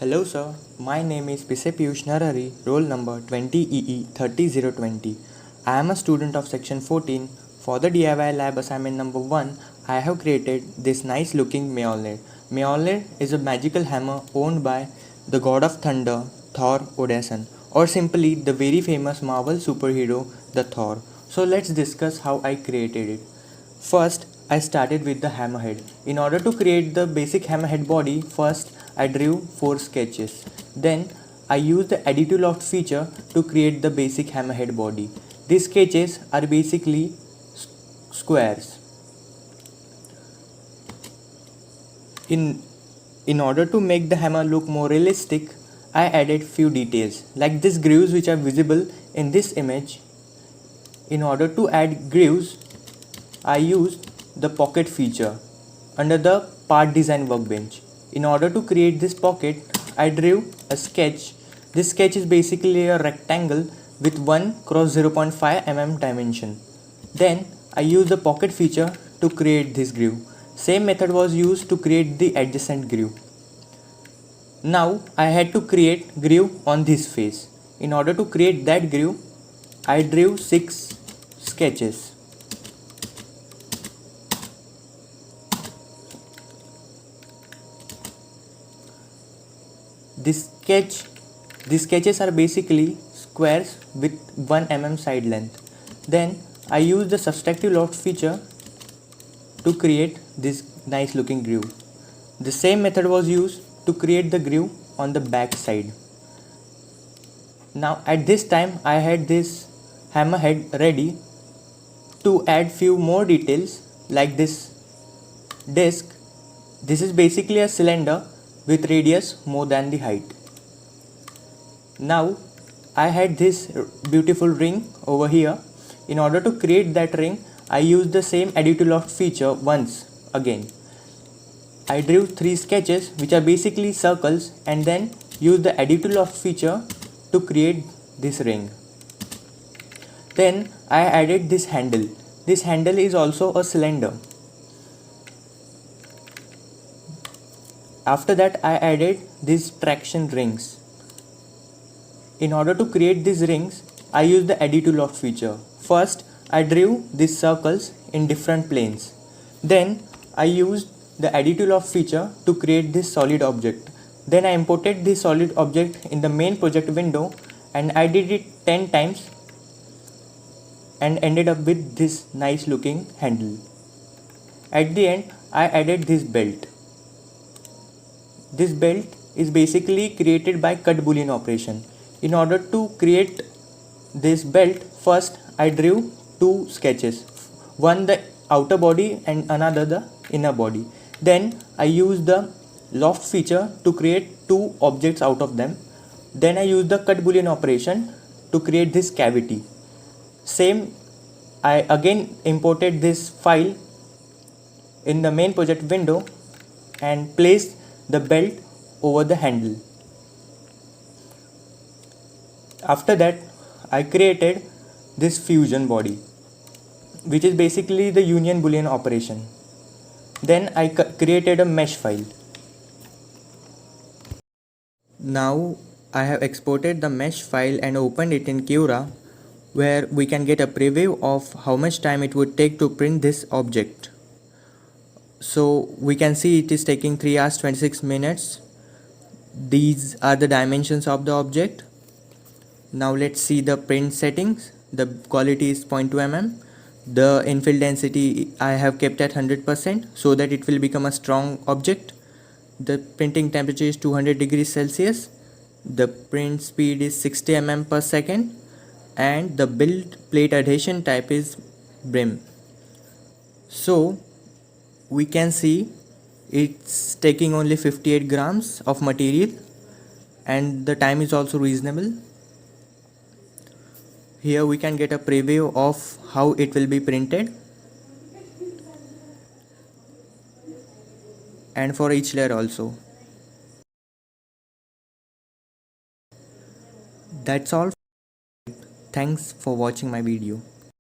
Hello sir, my name is Pisepiyush Narari, roll number 20EE30020. I am a student of section 14. For the DIY lab assignment number 1, I have created this nice looking Mjolnir. Mjolnir is a magical hammer owned by the god of thunder, Thor Odinson, or simply the very famous Marvel superhero, the Thor. So let's discuss how I created it. First, I started with the hammerhead. In order to create the basic hammerhead body, first I drew 4 sketches. Then I used the additive loft feature to create the basic hammerhead body. These sketches are basically squares. In order to make the hammer look more realistic, I added few details like these grooves which are visible in this image. In order to add grooves, I used the pocket feature under the part design workbench. In order to create this pocket, I drew a sketch. This sketch is basically a rectangle with 1 cross 0.5 mm dimension. Then I used the pocket feature to create this groove. Same method was used to create the adjacent groove. Now I had to create groove on this face. In order to create that groove, I drew 6 sketches. These sketches are basically squares with 1 mm side length. Then I use the subtractive loft feature to create this nice looking groove. The same method was used to create the groove on the back side. Now at this time I had this hammerhead ready to add few more details like this disc. This is basically a cylinder with radius more than the height. Now I had this beautiful ring over here. In order to create that ring, I used the same additive loft feature once again. I drew 3 sketches which are basically circles and then used the additive loft feature to create this ring. Then I added this handle. This handle is also a cylinder. After that I added these traction rings. In order to create these rings, I used the additive loft feature. First I drew these circles in different planes. Then I used the additive loft feature to create this solid object. Then I imported this solid object in the main project window and I did it 10 times and ended up with this nice looking handle. At the end I added this belt. This belt is basically created by cut boolean operation. In order to create this belt, first I drew 2 sketches, one the outer body and another the inner body. Then I used the loft feature to create 2 objects out of them. Then I used the cut boolean operation to create this cavity. Same, I again imported this file in the main project window and placed the belt over the handle. After that I created this fusion body, which is basically the union boolean operation. Then I created a mesh file. Now I have exported the mesh file and opened it in Cura, where we can get a preview of how much time it would take to print this object. So we can see it is taking 3 hours 26 minutes. These are the dimensions of the object. Now let's see the print settings. The quality is 0.2 mm. The infill density I have kept at 100% so that it will become a strong object. The printing temperature is 200 degrees Celsius. The print speed is 60 mm per second and the build plate adhesion type is brim. So we can see it's taking only 58 grams of material and the time is also reasonable. Here we can get a preview of how it will be printed and for each layer also. That's all. Thanks for watching my video.